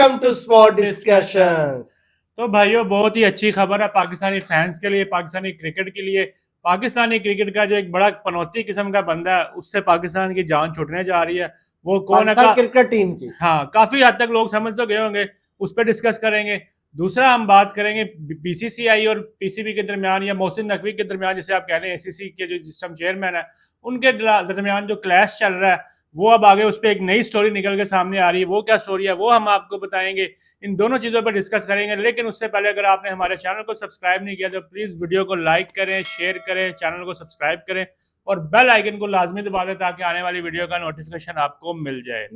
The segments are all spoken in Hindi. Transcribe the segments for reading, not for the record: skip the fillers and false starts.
Welcome to sport discussions. तो भाइयों बहुत ही अच्छी खबर है पाकिस्तानी फैंस के लिए, पाकिस्तानी क्रिकेट के लिए। पाकिस्तानी क्रिकेट का जो एक बड़ा पनौती किस्म का बंदा है उससे पाकिस्तान की जान छूटने जा रही है। वो कौन है पाकिस्तान क्रिकेट टीम की। हाँ, काफी हद तक लोग समझ तो गए होंगे, उस पर डिस्कस करेंगे। दूसरा हम बात करेंगे बीसीसीआई और पीसीबी के दरमियान या मोहसिन नकवी के दरमियान, जैसे आप कह रहे हैं एसीसी के जो सिस्टम चेयरमैन है, उनके दरमियान जो क्लैश चल रहा है वो अब आगे उस पर एक नई स्टोरी निकल के सामने आ रही है। वो क्या स्टोरी है वो हम आपको बताएंगे, इन दोनों चीजों पर डिस्कस करेंगे। लेकिन उससे पहले अगर आपने हमारे चैनल को सब्सक्राइब नहीं किया तो प्लीज वीडियो को लाइक करें, शेयर करें, चैनल को सब्सक्राइब करें और बेल आइकन को लाजमी दबा दें ताकि आने वाली वीडियो का नोटिफिकेशन आपको मिल जाए।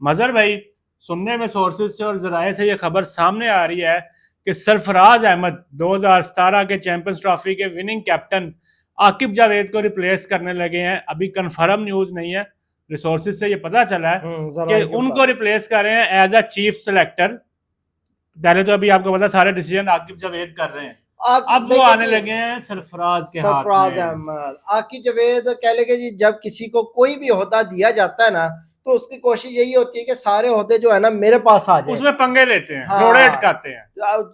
मजहर भाई, सुनने में सोर्सेज से और जराए से ये खबर सामने आ रही है कि सरफराज अहमद 2017 के चैंपियंस ट्रॉफी के विनिंग कैप्टन आकिब जावेद को रिप्लेस करने लगे हैं। अभी कंफर्म न्यूज नहीं है, रिसोर्सेज से ये पता चला है कि उनको रिप्लेस कर रहे हैं एज अ चीफ सेलेक्टर। पहले तो अभी आपको पता सारे डिसीजन आकिब जावेद कर रहे हैं, अब वो आने लगे हैं सरफराज के हाथ में। सरफराज अहमद, आकिब जावेद कह लेंगे जी, जब किसी को कोई भी ओहदा दिया जाता है ना तो उसकी कोशिश यही होती है कि सारे ओहदे जो है ना मेरे पास आ जाए, उसमें पंगे लेते हैं, हाँ, रोड़े अटकाते हैं।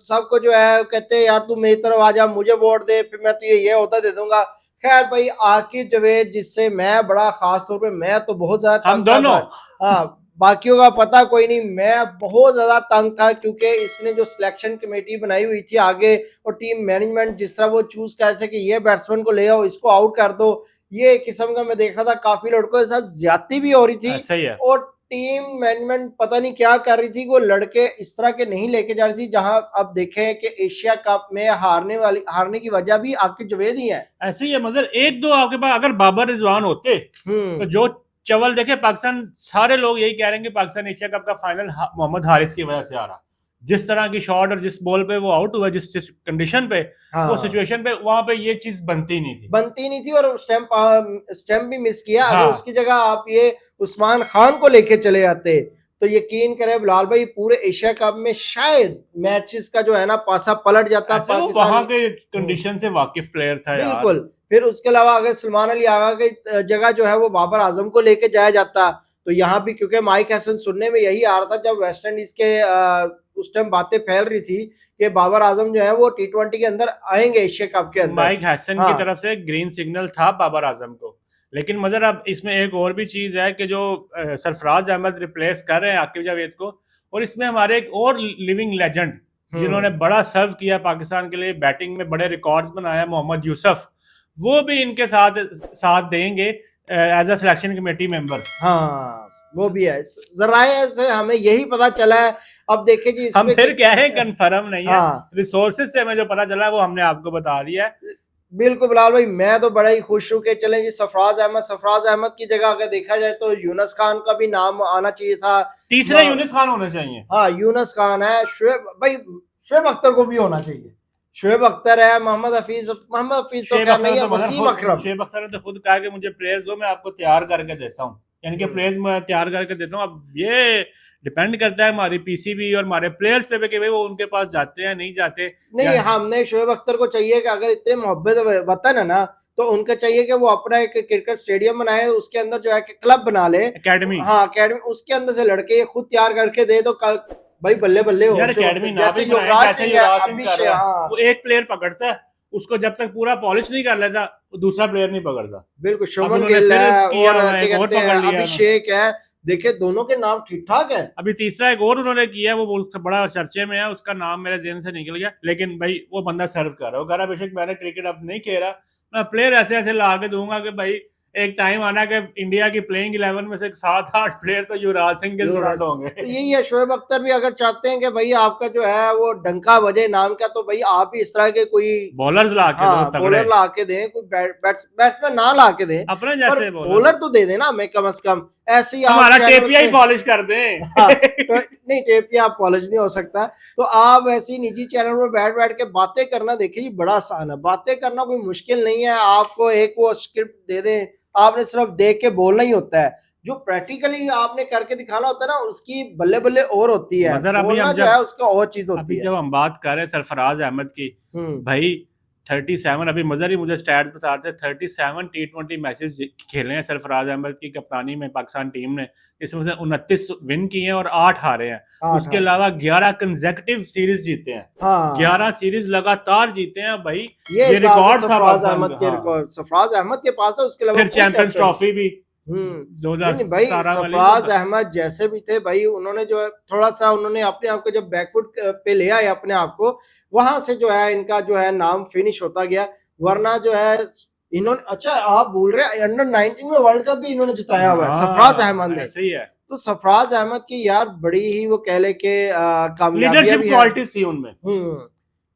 सबको जो है कहते हैं यार तू मेरी तरफ आ जा, मुझे वोट दे, फिर मैं तुझे ये ओहदा दे दूंगा। खैर भाई, आकिब जावेद जिससे मैं बड़ा खास तौर पे, मैं तो बहुत ज्यादा हम दोनों, हाँ, बाकियों का पता कोई नहीं, मैं बहुत ज्यादा तंग था क्योंकि इसने जो सिलेक्शन कमेटी बनाई हुई थी आगे और टीम मैनेजमेंट जिस तरह वो चूज कर रहे थे कि ये बैट्समैन को ले आओ, इसको आउट कर दो, ये किस्म का मैं देख रहा था काफी लड़कों के साथ ज्यादती भी हो रही थी। सही है। और टीम मैनेजमेंट पता नहीं क्या कर रही थी, वो लड़के इस तरह के नहीं लेके जा रही थी। जहां अब देखें कि एशिया कप में हारने की वजह भी आकिब जावेद ही है। ऐसे ही है, मतलब एक दो आपके पास अगर बाबर रिजवान होते तो जो चवल देखे पाकिस्तान, सारे लोग यही कह रहे हैं कि पाकिस्तान एशिया कप का फाइनल मोहम्मद हारिस की वजह से आ रहा। जिस तरह की शॉट और जिस बॉल पे वो आउट हुआ, जिस कंडीशन पे, हाँ, वो सिचुएशन पे, वहां पे ये चीज बनती नहीं थी और स्टैंप भी मिस किया। हाँ। अगर उसकी जगह आप ये उस्मान खान को लेके चले जाते तो यकीन करें बिलाल भाई, पूरे एशिया कप में शायद मैचेस का जो है ना पासा पलट जाता। पाकिस्तान वहां के कंडीशन से वाकिफ प्लेयर था बिल्कुल। फिर उसके अलावा अगर सलमान अली आगा की जगह जो है वो बाबर आजम को लेके जाया जाता तो यहाँ भी, क्योंकि माइक हसन सुनने में यही आ रहा था जब वेस्ट इंडीज के उस टाइम बातें फैल रही थी कि बाबर आजम जो है वो T20 के अंदर आएंगे एशिया कप के अंदर। माइक हसन की तरफ से ग्रीन सिग्नल था बाबर आजम को। लेकिन मगर अब इसमें एक और भी चीज है कि जो सरफराज अहमद रिप्लेस कर रहे हैं आकिब जावेद को, और इसमें हमारे एक और लिविंग लेजेंड जिन्होंने बड़ा सर्व किया पाकिस्तान के लिए, बैटिंग में बड़े रिकॉर्ड्स बनाया, मोहम्मद यूसुफ, वो भी इनके साथ देंगे as a selection committee member. हाँ, वो भी है। जराए से हमें यही पता चला है। अब देखिए जी, हम फिर कह रहे हैं कंफर्म नहीं है, हाँ, रिसोर्सेज से हमें जो पता चला है वो हमने आपको बता दिया है। बिल्कुल बिलाल भाई, मैं तो बड़ा ही खुश हूँ कि चले जी सरफराज अहमद की जगह अगर देखा जाए तो यूनुस खान का भी नाम आना चाहिए था। तीसरा यूनुस खान होना चाहिए। हाँ, यूनुस खान है। शुएब अख्तर को भी होना चाहिए। शुएब अख्तर है, मोहम्मद हफीज तो क्या नहीं है, वसीम अकरम। शुएब अख्तर ने तो खुद कहा कि मुझे प्लेयर्स दो, मैं आपको तैयार करके देता हूँ, यानी कि प्लेयर्स मैं तैयार करके देता हूँ। अब ये डिपेंड करता है हमारी पीसीबी और हमारे प्लेयर्स पे कि वो उनके पास जाते हैं नहीं जाते। नहीं, हमने शुएब अख्तर को चाहिए कि अगर इतने मोहब्बत वतन है ना तो उनका चाहिए कि वो अपना एक क्रिकेट स्टेडियम बनाए, उसके अंदर जो है कि क्लब बना ले, एकेडमी। हाँ, एकेडमी, उसके अंदर से लड़के खुद तैयार करके दे तो कल भाई बल्ले बल्ले हो। जैसे युवराज सिंह है, हाँ, वो एक प्लेयर पकड़ता है, उसको जब तक पूरा पॉलिश नहीं कर लेता दूसरा प्लेयर नहीं पकड़ता। बिल्कुल, शुभमन गिल है और अभिषेक है। देखिए दोनों के नाम ठीक ठाक है। अभी तीसरा एक और उन्होंने किया, वो बड़ा चर्चे में है, उसका नाम मेरे ज़हन से निकल गया, लेकिन भाई वो बंदा सर्व कर रहा है। अगर अभिषेक मैंने क्रिकेट अब नहीं खेला, मैं प्लेयर ऐसे ऐसे ला के दूंगा कि भाई एक टाइम आना कि इंडिया की प्लेइंग 11 में से 7-8 प्लेयर तो युवराज सिंह के जरूरत होंगे। तो यही है, शुएब अख्तर भी अगर चाहते हैं कि भाई आपका जो है वो डंका बजे नाम का, तो भाई आप भी इस तरह के कोई बॉलर्स ला के, हाँ, बॉलर ला के दें, कोई बैट्समैन ना ला के दें, अपने जैसे बॉलर तो दे देना हमें कम से कम। ऐसे ही हमारा टेपिया पॉलिश कर दें। हाँ, तो नहीं, टेपिया पॉलिश नहीं हो सकता। तो आप ऐसी निजी चैनल पर बैठ बैठ के बातें करना, देखिए बड़ा आसान है, बातें करना कोई मुश्किल नहीं है। आपको एक वो स्क्रिप्ट दे दें, आपने सिर्फ देख के बोलना ही होता है। जो प्रैक्टिकली आपने करके दिखाना होता है ना, उसकी बल्ले बल्ले और होती है, बोलना जो है उसका और चीज होती है। जब हम बात कर रहे हैं सरफराज अहमद की, भाई 37 अभी मजर ही मुझे स्टैट्स बता रहे थे, 37 T20 मैचेस खेले हैं सरफराज अहमद की कप्तानी में पाकिस्तान टीम ने, इसमें से 29 विन किए हैं और 8 हारे हैं। 8 उसके अलावा 11 कंसेक्यूटिव सीरीज जीते हैं, हाँ 11 सीरीज लगातार जीते हैं भाई, ये ये रिकॉर्ड था सरफराज पाकिस्तान अहमद का। के हाँ। रिकॉर्ड सरफराज अहमद के पास है, उसके अलावा फिर चैंपियंस ट्रॉफी भी नहीं भाई 2017 वाली। सरफराज अहमद जैसे भी थे भाई, उन्होंने जो है थोड़ा सा उन्होंने अपने आप को जब बैकफुट पे ले आए अपने आप को, वहां से जो है इनका जो है नाम फिनिश होता गया। वरना जो है इन्होंने, अच्छा आप बोल रहे हैं अंडर 19 में वर्ल्ड कप भी इन्होंने जिताया हुआ है सरफराज अहमद ने। ऐसे ही है, तो सरफराज अहमद की यार बड़ी ही वो कह ले के कामयाबियां लीडरशिप भी है। क्वालिटीज थी उनमें।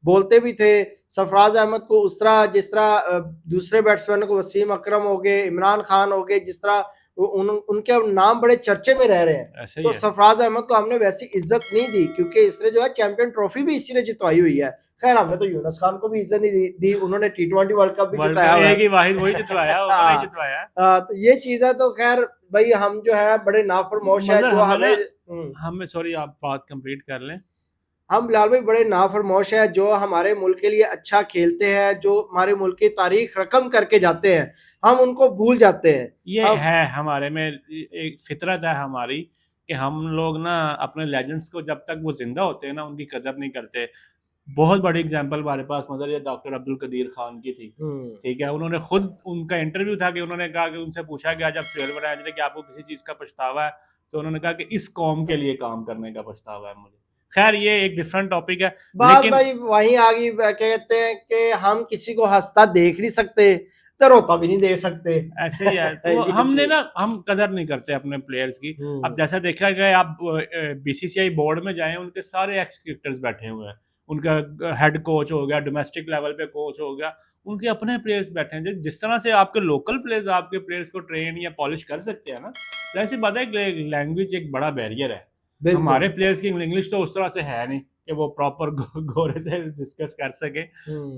बोलते भी थे सरफराज अहमद को उस तरह जिस तरह दूसरे बैट्समैनों को वसीम अकरम हो गए, इमरान खान हो गए, जिस तरह उनके नाम बड़े चर्चे में रह रहे हैं, ऐसे तो ही है। सरफराज अहमद को हमने वैसी इज्जत नहीं दी क्योंकि इसने जो है चैंपियन ट्रॉफी भी इसी ने जितवाई हुई है। खैर हमने तो यूनुस खान को भी इज्जत नहीं दी, उन्होंने T20 वर्ल्ड कप भी जिताया हुआ है। एक ही वाहिद वही जितवाया, वो नहीं जितवाया। तो ये चीज है। तो खैर भाई हम जो है बड़े नाफरमोश है जो हमें सॉरी आप बात कंप्लीट कर लें। हम बिलाल भाई बड़े नाफरमोश है जो हमारे मुल्क के लिए अच्छा खेलते हैं, जो हमारे मुल्क की तारीख रकम करके जाते हैं, हम उनको भूल जाते हैं। ये है हमारे में एक फितरत है हमारी कि हम लोग ना अपने लेजेंड्स को जब तक वो जिंदा होते हैं ना उनकी कदर नहीं करते। बहुत बड़ी एग्जांपल हमारे पास मदर ये डॉक्टर अब्दुल कदीर खान की थी, ठीक है। उन्होंने खुद, उनका इंटरव्यू था कि उन्होंने कहा कि उनसे पूछा गया जब सुहेल बनाया कि आपको किसी चीज का पछतावा है, तो उन्होंने कहा कि इस कौम के लिए काम करने का पछतावा है मुझे। खैर ये एक डिफरेंट टॉपिक है, लेकिन भाई वहीं आगे कहते हैं कि हम किसी को हंसता देख नहीं सकते तो रोता भी नहीं देख सकते, ऐसे ही है। तो हमने ना, हम कदर नहीं करते अपने प्लेयर्स की। अब जैसा देखा गया, आप बीसीसीआई बोर्ड में जाएं, उनके सारे एक्स क्रिकेटर्स बैठे हुए हैं, उनका हेड कोच हो गया, डोमेस्टिक लेवल पे कोच हो गया, उनके अपने प्लेयर्स बैठे हैं। जिस तरह से आपके लोकल प्लेयर्स आपके प्लेयर्स को ट्रेन या पॉलिश कर सकते हैं ना, तो ऐसी बात है कि लैंग्वेज एक बड़ा बैरियर है। हमारे प्लेयर्स की इंग्लिश तो उस तरह से है नहीं कि वो प्रॉपर गोरे से डिस्कस कर सके।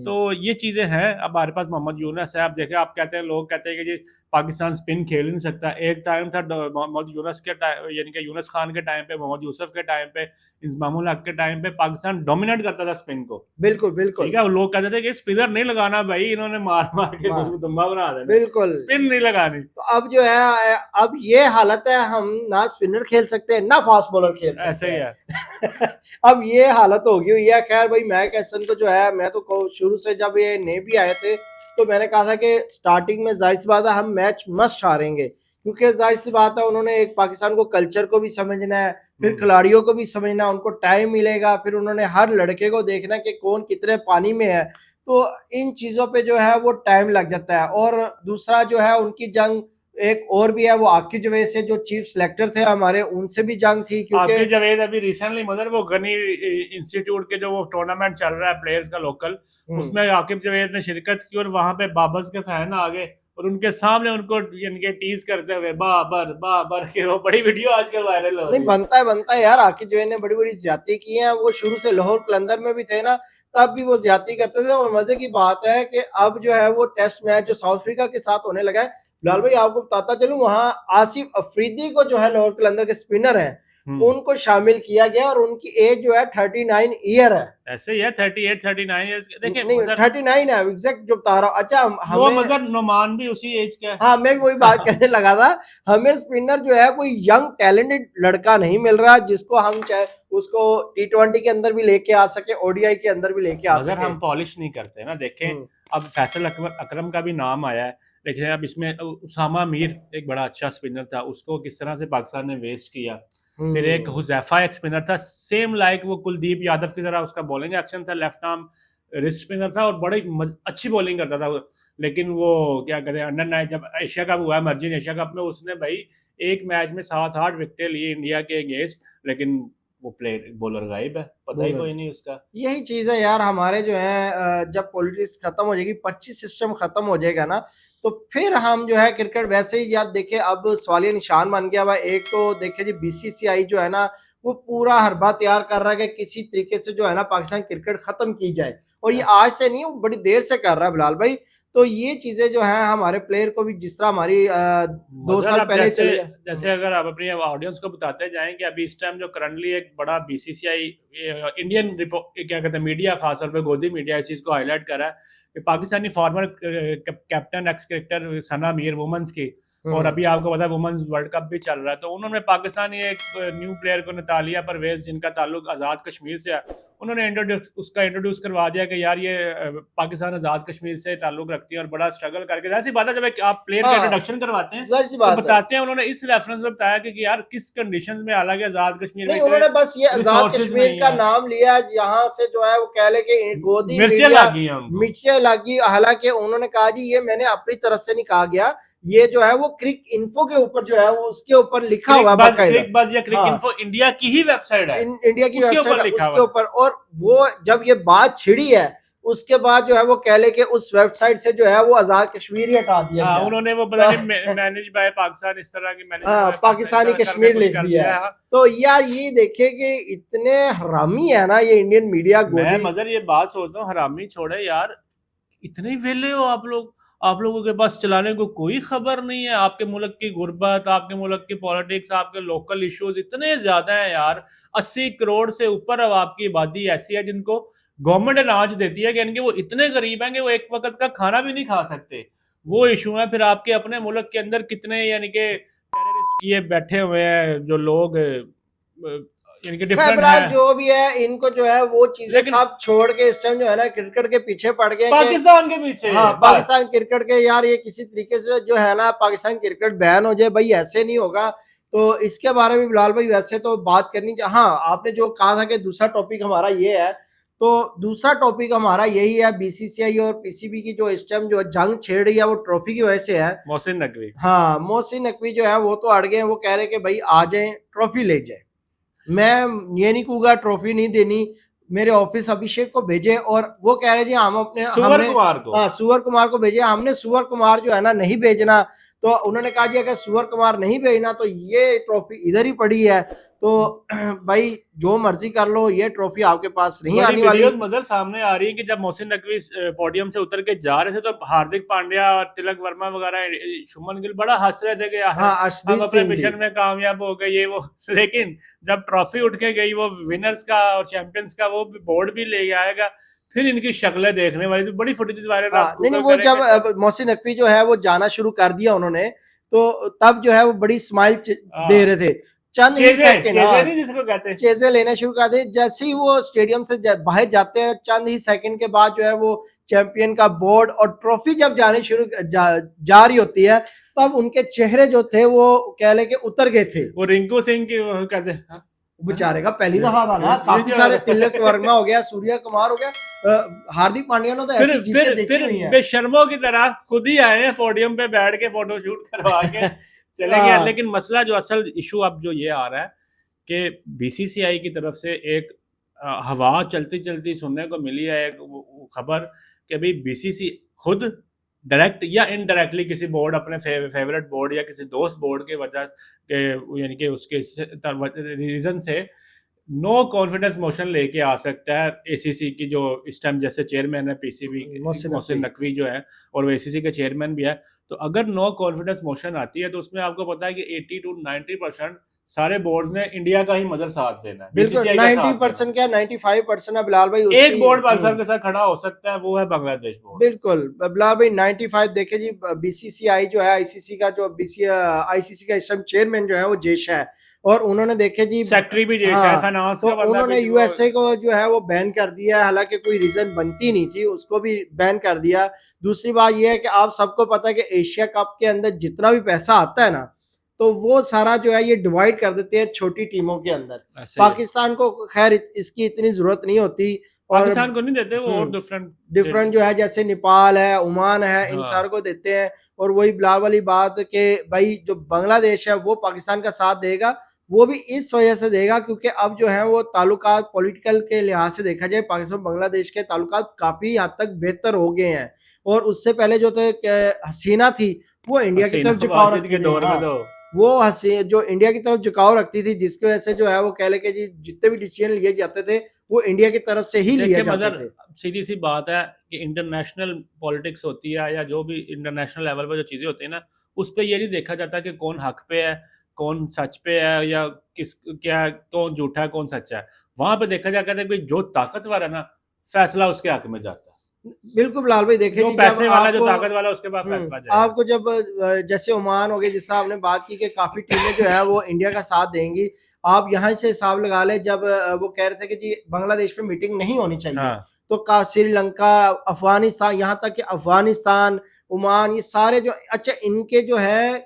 तो ये चीजें हैं। अब हमारे पास मोहम्मद यूनुस है। आप देखें, आप कहते हैं, लोग कहते हैं कि जी पाकिस्तान स्पिन खेल नहीं सकता। एक टाइम था मोहम्मद यूनुस के यानी कि यूनुस खान के टाइम पे, मोहम्मद यूसुफ के टाइम पे, इंजमामुल हक के टाइम पे पाकिस्तान डोमिनेट करता था स्पिन को। बिल्कुल बिल्कुल, ठीक है। लोग कहते थे कि स्पिनर नहीं लगाना भाई, इन्होंने मार मार के दुम्बा बना देना, बिल्कुल स्पिन नहीं लगानी। तो अब जो है, अब ये हालत है, हम ना स्पिनर खेल सकते हैं ना फास्ट बॉलर खेल सकते हैं, ऐसे ही है। अब ये हालत होगी हुई है। खैर भाई मैक हैसन को जो है, मैं तो शुरू से जब ये नेवी आए थे तो मैंने कहा था कि स्टार्टिंग में जाहिर सी बात है हम मैच मस्ट हारेंगे, क्योंकि जाहिर सी बात है उन्होंने एक पाकिस्तान को कल्चर को भी समझना है, फिर खिलाड़ियों को भी समझना है, उनको टाइम मिलेगा, फिर उन्होंने हर लड़के को देखना कि कौन कितने पानी में है। तो इन चीजों पे जो है वो टाइम लग जाता है। और दूसरा जो है उनकी जंग एक और भी है, वो आकिब जावेद से जो चीफ सिलेक्टर थे हमारे, उनसे भी जंग थी। क्योंकि आकिब जावेद अभी रिसेंटली मदर वो गनी इंस्टीट्यूट के जो वो टूर्नामेंट चल रहा है प्लेयर्स का लोकल, उसमें आकिब जावेद ने शिरकत की और वहां पे बाबर्स के फैन आ गए और उनके सामने उनको इनके टीज करते हुए बाबर बाबर के, वो बड़ी वीडियो आजकल वायरल हो रही है। नहीं बनता है यार, आकिब जावेद ने बड़ी बड़ी ज्यादती की है। वो शुरू से लाहौर कलंदर में भी थे ना, तब भी वो ज्यादती करते थे। और मजे की बात है कि अब जो है वो टेस्ट मैच जो साउथ अफ्रीका के साथ होने लगा है, बिलाल भाई आपको बताता चलूं, वहां आसिफ अफरीदी को जो है लाहौर कलंदर के स्पिनर है, उनको शामिल किया गया और उनकी एज जो है 39 ईयर है। ऐसे ही है, 38 39 इयर्स। देखिए नहीं 39 है एग्जैक्ट जो बता रहा हूँ। अच्छा वो मगर नोमान भी उसी एज का है। हाँ मैं भी वही बात करने लगा था, हमें स्पिनर जो है कोई यंग टैलेंटेड लड़का नहीं मिल रहा जिसको हम चाहे उसको T20 के अंदर भी लेके आ सके, ODI के अंदर भी लेके आ सके। अगर हम पॉलिश नहीं करते ना, देखें अब फैसल अकरम का भी नाम आया है, लेकिन अब इसमें उसामा मीर एक बड़ा अच्छा स्पिनर था, उसको किस तरह से पाकिस्तान ने वेस्ट किया। फिर एक हुजैफा एक स्पिनर था सेम लाइक वो कुलदीप यादव की तरह, उसका बॉलिंग एक्शन था, लेफ्ट आर्म रिस्ट स्पिनर था और बड़ी अच्छी बॉलिंग करता था। लेकिन वो क्या कहते हैं, अंडर 9 जब एशिया कप हुआ, मर्जिन एशिया कप में, उसने भाई एक मैच में 7-8 विकेटें लिए इंडिया के अगेंस्ट, लेकिन वो प्लेयर बॉलर गायब है, पता ही कोई नहीं उसका। यही चीज है यार हमारे जो है, जब पॉलिटिक्स खत्म हो जाएगी, पर्ची सिस्टम खत्म हो जाएगा ना, तो फिर हम जो है क्रिकेट वैसे ही यार देखिए अब सवालिया निशान बन गया हुआ। एक तो देखिए जी BCCI जो है ना वो पूरा हरबा तैयार कर रहा है कि किसी तरीके से जो है ना पाकिस्तान क्रिकेट खत्म की जाए, और ये आज से नहीं, वो बड़ी देर से कर रहा है बिलाल भाई। तो ये चीजें जो है हमारे प्लेयर को भी, जिस तरह हमारी 2 साल पहले जैसे अगर आप अपनी ऑडियंस को बताते जाएं कि अभी इस टाइम जो करंटली एक बड़ा BCCI इंडियन क्या कहते हैं मीडिया, खासतौर पे गोदी मीडिया इस चीज़ को हाईलाइट करा है कि Pakistani former captain ex cricketer Sana Mir women's की, और अभी आपको पता है वुमेन्स वर्ल्ड कप भी चल रहा है, तो उन्होंने पाकिस्तानी एक न्यू प्लेयर को नतालिया परवेज जिनका ताल्लुक आज़ाद कश्मीर से है, उन्होंने इंट्रोड्यूस करवा दिया कि यार ये पाकिस्तान आज़ाद कश्मीर से ताल्लुक रखती है और बड़ा स्ट्रगल करके, ऐसी बात है जब आप प्लेयर का इंट्रोडक्शन करवाते हैं जाहिर सी तो बात है। बताते हैं, उन्होंने इस रेफरेंस में बताया कि यार किस कंडीशन में, हालांकि आज़ाद कश्मीर में नहीं, उन्होंने बस ये आजाद resources कश्मीर नहीं का है, नाम लिया, यहाँ से जो है वो कह ले कि गोदी मिर्चें मीडिया लगी हैं उनको। मिर्चें लगी। हालांकि उन्होंने कहा जी ये मैंने अपनी तरफ से नहीं कहा गया, ये जो है वो क्रिक इन्फो के ऊपर जो है वो उसके ऊपर लिखा हुआ है बाकायदा। क्रिक बज या क्रिक हाँ, इन्फो इंडिया की ही वेबसाइट है, इंडिया की उसके ऊपर वेबसाइट लिखा उसके हुआ ऊपर। और वो जब ये बात छिड़ी है उसके बाद जो है वो कह ले कि उस वेबसाइट से जो है वो आजाद कश्मीर ही हटा दिया हाँ, गया। उन्होंने वो पता नहीं मैनेज बाय पाकिस्तान इस तरह की हाँ, पाकिस्तानी कश्मीर लिख दिया है। तो यार ये देखे कि इतने हरामी है ना ये इंडियन मीडिया मैं गोदी। मगर ये बात सोचता हूँ, हरामी छोड़े यार, इतने वेले हो आप लोग, आप लोगों के पास चलाने को कोई खबर नहीं है, आपके मुल्क की गुर्बत, आपके मुल्क की पॉलिटिक्स, आपके लोकल इश्यूज इतने ज्यादा हैं यार। 80 करोड़ से ऊपर अब आपकी आबादी ऐसी है जिनको गवर्नमेंट अनाज देती है, यानी कि वो इतने गरीब हैं कि वो एक वक्त का खाना भी नहीं खा सकते, वो इशू है। फिर आपके अपने मुल्क के अंदर कितने यानी कि टेररिस्ट किए बैठे हुए हैं जो लोग यानी कि डिफरेंट खैबराल है, जो भी है इनको जो है वो चीजें लेकिन सब छोड़ के इस टाइम जो है ना क्रिकेट के पीछे पड़ गए कि पाकिस्तान के पीछे हाँ बस। पाकिस्तान क्रिकेट के यार ये किसी तरीके से जो है ना पाकिस्तान क्रिकेट बैन हो जाए, भाई ऐसे नहीं होगा। तो इसके बारे में बिलाल भाई वैसे तो बात करनी चाहिए। हाँ, आपने जो कहा था कि दूसरा टॉपिक हमारा ये है, तो दूसरा टॉपिक हमारा यही है बीसीसीआई और पीसीबी की जो इस टाइम जो जंग छेड़ रही है वो ट्रॉफी की वजह से है। मोहसिन नकवी, हाँ, मोहसिन नकवी जो है वो तो अड़ गए, वो कह रहे कि भाई आ जाए ट्रॉफी ले जाए। मैं ये नहीं कहूँगा ट्रॉफी नहीं देनी, मेरे ऑफिस अभिषेक को भेजे, और वो कह रहे जी हम अपने सुवर कुमार को, हाँ सुवर कुमार को भेजे, हमने सुवर कुमार जो है ना नहीं भेजना। तो उन्होंने कहा जी अगर सुवर कुमार नहीं भेजना तो ये ट्रॉफी इधर ही पड़ी है, तो भाई जो मर्जी कर लो, ये ट्रॉफी आपके पास नहीं आने वाली। मगर सामने आ रही है कि जब मोहसिन नकवी पोडियम से उतर के जा रहे थे तो हार्दिक पांड्या और तिलक वर्मा वगैरह, शुभमन गिल बड़ा हंस रहे थे कि हाँ, हम अपने मिशन में कामयाब हो गए ये वो, लेकिन जब ट्रॉफी उठ के गई वो विनर्स का और चैंपियंस का वो बोर्ड भी ले आएगा, फिर इनकी शक्लें देखने वाली थी, बड़ी फुटेज वायरल। हाँ, नहीं वो जब मोहसिन नकवी जो है वो जाना शुरू कर दिया उन्होंने, तो तब जो है वो बड़ी स्माइल दे रहे थे, चंद ही सेकंड जिसको कहते हैं चेज़े लेना शुरू कर दे। जैसे ही वो स्टेडियम से बाहर जाते हैं चंद ही सेकंड के बाद जो है वो चैंपियन का बोर्ड और ट्रॉफी जब जाने शुरू जा रही होती है, तब उनके चेहरे जो थे वो कह ले के उतर गए थे। वो रिंकू सिंह की कहते हैं बेचारे का पहली दफा था ना, काफी सारे तिलक वर्मा हो गया, सूर्या कुमार हो गया, हार्दिक पांड्या ने तो ऐसी जीतें देखी हुई हैं। बेशर्मों की तरह खुद ही आए हैं पोडियम पे बैठ के फोटो शूट करवा के चले गए। लेकिन मसला जो असल इशू अब जो ये आ रहा है कि बीसीसीआई की तरफ से एक हवा चलती चलती सुनने को मिली है एक खबर कि अभी बीसीसी खुद डायरेक्ट या इनडायरेक्टली किसी बोर्ड, अपने फेवरेट बोर्ड या किसी दोस्त बोर्ड के वजह के यानी कि उसके रीजन से नो कॉन्फिडेंस मोशन लेके आ सकता है एसीसी की जो इस टाइम जैसे चेयरमैन है पीसीबी मोहसिन नकवी जो है, और वो एसीसी के चेयरमैन भी है। तो अगर नो कॉन्फिडेंस मोशन आती है तो उसमें आपको पता है कि 80 to 90% सारे बोर्ड्स ने इंडिया का ही मदर साथ देना है। बिल्कुल 90% क्या 95% है बिलाल भाई। एक बोर्ड पाकिस्तान के साथ खड़ा हो सकता है, वो है बांग्लादेश बोर्ड। बिल्कुल बिलाल भाई 95 देखे जी। बीसीसीआई जो है आईसीसी का जो आईसीसी का इस टाइम चेयरमैन जो है वो जेश है, और उन्होंने देखे जी सेक्रेटरी भी जेश है, फाइनेंस तो उन्होंने यूएसए को जो है वो बैन कर दिया है, हालांकि कोई रीजन बनती नहीं थी, उसको भी बैन कर दिया। दूसरी बात ये है कि आप सबको पता है कि एशिया कप के अंदर जितना भी पैसा आता है ना, तो वो सारा जो है ये डिवाइड कर देते हैं छोटी टीमों के अंदर। पाकिस्तान को खैर इसकी इतनी जरूरत नहीं होती, पाकिस्तान को नहीं देते, वो और डिफरेंट जो है जैसे नेपाल है, ओमान है, इन सारों को देते हैं। और वही बिलाल वाली बात कि भाई जो बांग्लादेश है वो पाकिस्तान का साथ देगा, वो भी इस वजह से देगा क्योंकि अब जो है वो ताल्लुकात पॉलिटिकल के लिहाज से देखा जाए पाकिस्तान बांग्लादेश के ताल्लुकात काफी हद तक बेहतर हो गए हैं। और उससे पहले जो थे हसीना थी वो इंडिया की तरफ झुकाव रखती थी, वो जो इंडिया की तरफ झुकाव रखती थी, जिसकी वजह से जो है वो कह ले कि जितने भी डिसीजन लिए जाते थे वो इंडिया की तरफ से ही लिए जाते थे। सीधी सी बात है कि इंटरनेशनल पॉलिटिक्स होती है या जो भी इंटरनेशनल लेवल पर जो चीजें होती है ना, उस पर ये नहीं देखा जाता कि कौन हक पे है, कौन सच पे है, या कौन झूठा है कौन सच्चा है। वहां पे देखा जाता है कि जो ताकतवर है ना, फैसला उसके हक में जाता है। बिल्कुल बिलाल भाई, देखिए जो जी, पैसे जब वाला, जो आपको ताकत वाला, उसके पास फैसला जाएगा। आपको जब जैसे ओमान हो गए, जिस तरह आपने बात की कि काफी टीमें जो है वो इंडिया का साथ देंगी, आप यहाँ से हिसाब लगा ले, जब वो कह रहे थे कि जी बांग्लादेश में मीटिंग नहीं होनी चाहिए, हाँ, तो का श्रीलंका, अफगानिस्तान, यहाँ तक कि अफगानिस्तान, ओमान, ये सारे जो, अच्छा इनके जो है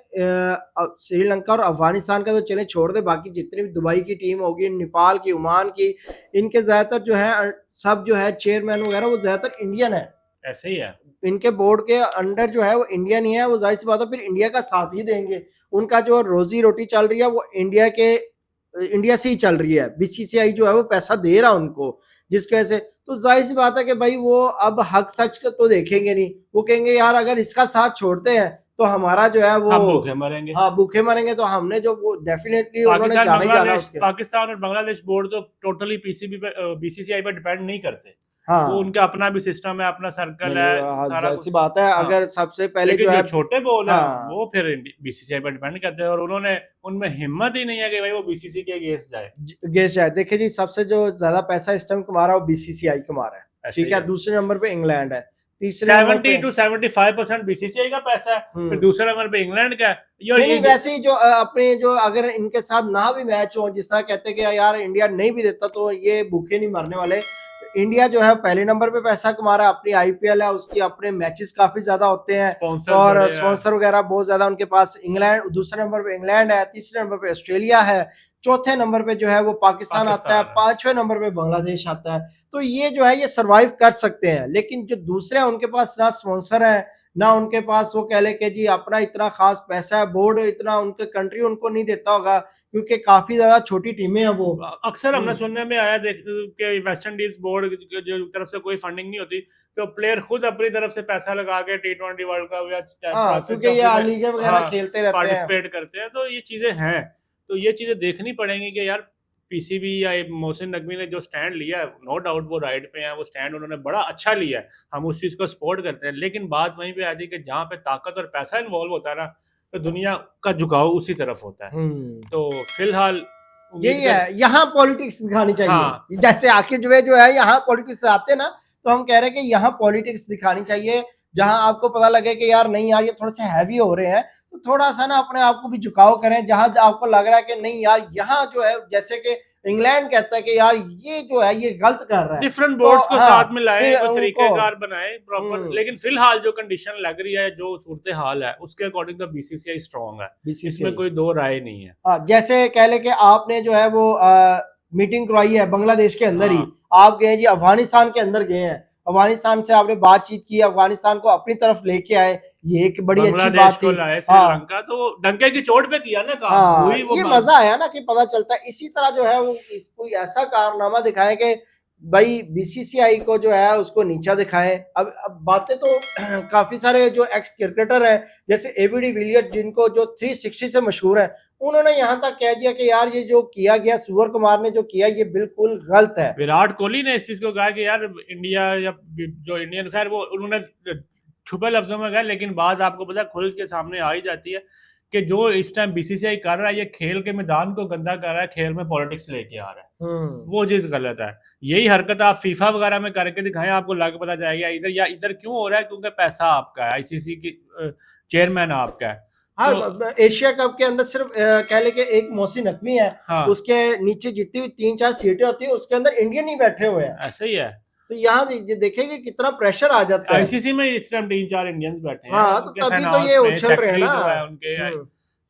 श्रीलंका और अफगानिस्तान का तो चले छोड़ दे, बाकी जितनी भी दुबई की टीम होगी, नेपाल की, ओमान की, इनके ज्यादातर जो है सब जो है चेयरमैन वगैरह वो ज्यादातर इंडियन है, ऐसे ही है। इनके बोर्ड के अंडर जो है वो इंडियन ही है, वो जाहिर सी बात है फिर इंडिया का साथ ही देंगे, उनका जो रोजी रोटी चल रही है वो इंडिया से ही चल रही है, बीसीसीआई जो है वो पैसा दे रहा है उनको, जिसकी वजह से तो जाहिर सी बात है कि भाई वो अब हक सच का तो देखेंगे नहीं, वो कहेंगे यार अगर इसका साथ छोड़ते हैं तो हमारा जो है वो हम भूखे मरेंगे। हाँ भूखे मरेंगे, तो हमने जो वो डेफिनेटली उन्होंने जाना ही जाना उसके। पाकिस्तान और बांग्लादेश बोर्ड तो टोटली पीसीबी पे, बीसीसीआई पर डिपेंड नहीं करते। हाँ, वो उनका अपना भी सिस्टम है, अपना सर्कल है, सारा जाहिर कुछ। सी बात है, हाँ, अगर सबसे पहले लेकिन जो है छोटे बोर्ड है हाँ, वो फिर बीसीसीआई पर डिपेंड करते हैं, और उन्होंने उनमें हिम्मत ही नहीं है कि भाई वो बीसीसी के अगेंस्ट जाए। गेस्ट है, देखिए जी सबसे जो ज्यादा पैसा इस टाइम कमा रहा है वो बीसीसीआई कमा रहा है, ऐसे ठीक ही है, है। दूसरे नंबर पे इंग्लैंड है, तीसरे नंबर 70 पे to 75% बीसीसीआई का पैसा है, फिर दूसरे नंबर पे इंग्लैंड का है। नहीं नहीं, वैसे ही जो अपने जो अगर इनके साथ ना भी मैच हो, जिस तरह कहते हैं कि यार इंडिया नहीं भी देता तो ये भूखे नहीं मरने वाले, इंडिया जो है पहले नंबर पे पैसा कमा रहा है, अपनी आईपीएल है उसकी, अपने मैचेस काफी ज्यादा होते हैं और स्पॉन्सर वगैरह बहुत ज्यादा उनके पास। इंग्लैंड दूसरे नंबर पे इंग्लैंड है, तीसरे नंबर पे ऑस्ट्रेलिया है, चौथे नंबर पे जो है वो पाकिस्तान आता है, पांचवें नंबर पे बांग्लादेश आता है। तो ये जो है ये सरवाइव कर सकते हैं, लेकिन जो दूसरे हैं उनके पास ना स्पॉन्सर है, ना उनके पास वो कह ले कि जी अपना इतना खास पैसा है, बोर्ड इतना उनके कंट्री उनको नहीं देता होगा, क्योंकि काफी ज्यादा छोटी टीमें हैं वो। अक्सर हमने सुनने में आया कि वेस्ट इंडीज बोर्ड जो तरफ से कोई फंडिंग नहीं होती, तो प्लेयर खुद अपनी तरफ से पैसा लगा के T20 वर्ल्ड कप या क्योंकि ये लीग वगैरह खेलते रहते हैं, पार्टिसिपेट करते हैं, तो ये चीजें हैं। तो ये चीजें देखनी पड़ेंगी कि यार पीसीबी या मोहसिन नकवी ने जो स्टैंड लिया है, नो डाउट वो राइट पे है, वो स्टैंड उन्होंने बड़ा अच्छा लिया है, हम उस चीज को सपोर्ट करते हैं, लेकिन बात वहीं पे आती है कि जहाँ पे ताकत और पैसा इन्वॉल्व होता है ना, तो दुनिया का झुकाव उसी तरफ होता है। तो फिलहाल यही है, यहाँ पॉलिटिक्स दिखानी चाहिए। हाँ। जैसे आखिर जो है यहाँ पॉलिटिक्स आते हैं ना, तो हम कह रहे हैं कि यहाँ पॉलिटिक्स दिखानी चाहिए, जहां आपको पता लगे कि यार नहीं यार ये थोड़े से हैवी हो रहे हैं, तो थोड़ा सा ना अपने आप को भी झुकाव करें, जहां आपको लग रहा है कि नहीं यार यहाँ जो है, जैसे कि इंग्लैंड कहता है कि यार ये जो है ये गलत कर रहा है, डिफरेंट बोर्ड्स को साथ में लाए, कोई तरीकेकार बनाए प्रॉपर। लेकिन फिलहाल जो कंडीशन लग रही है, जो सूरत हाल है, उसके अकॉर्डिंग तो बीसीसीआई स्ट्रांग है, इसमें कोई दो राय नहीं है। हाँ, जैसे कह ले कि आपने जो है वो मीटिंग करवाई है बांग्लादेश के अंदर ही, आप गए जी अफगानिस्तान के अंदर गए हैं, अफगानिस्तान से आपने बातचीत की, अफगानिस्तान को अपनी तरफ लेके आए, ये एक बड़ी अच्छी बात थी। श्रीलंका तो डंके की चोट पे किया ना काम, ये मजा आया ना कि पता चलता है। इसी तरह जो है वो कोई ऐसा कारनामा दिखाए कि भाई बीसीसीआई को जो है उसको नीचा दिखाएं। अब बातें तो काफी सारे जो एक्स क्रिकेटर हैं, जैसे एबी डिविलियर्स, जिनको जो 360 से मशहूर है, उन्होंने यहाँ तक कह दिया कि यार ये जो किया गया, सूर्य कुमार ने जो किया, ये बिल्कुल गलत है। विराट कोहली ने इस चीज को कहा कि यार इंडिया या जो इंडियन, खैर वो उन्होंने छुपे लफ्जों में कहा, लेकिन बात आपको पता खुल के सामने आ ही जाती है कि जो इस टाइम बीसीसीआई कर रहा है, ये खेल के मैदान को गंदा कर रहा है, खेल में पॉलिटिक्स लेके आ रहा है, वो चीज गलत है। यही हरकत आप फीफा वगैरह में करके दिखाएं, आपको लग पता जाएगा इधर क्यों हो रहा है, क्योंकि पैसा आपका है, आईसीसी की चेयरमैन आपका है। हाँ, एशिया कप के अंदर सिर्फ कह ले कि एक मोहसिन नकवी है, हाँ, उसके नीचे जितनी भी 3-4 सीटें होती है उसके अंदर इंडियन ही बैठे हुए हैं, ऐसे ही है। तो यहाँ देखेंगे कितना प्रेशर आ जाता है। आईसीसी में इस टाइम 3-4 इंडियंस बैठे हैं, हाँ, तो तभी तो ये उछल रहे हैं ना उनके।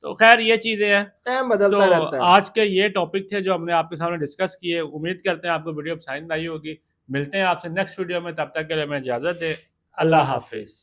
तो खैर ये चीजें हैं, टाइम बदलता रहता है। आज के ये टॉपिक थे जो हमने आपके सामने डिस्कस किए। उम्मीद करते हैं आपको वीडियो पसंद आई होगी। मिलते हैं आपसे नेक्स्ट वीडियो में, तब तक के लिए हमें इजाजत दे। अल्लाह हाफिज।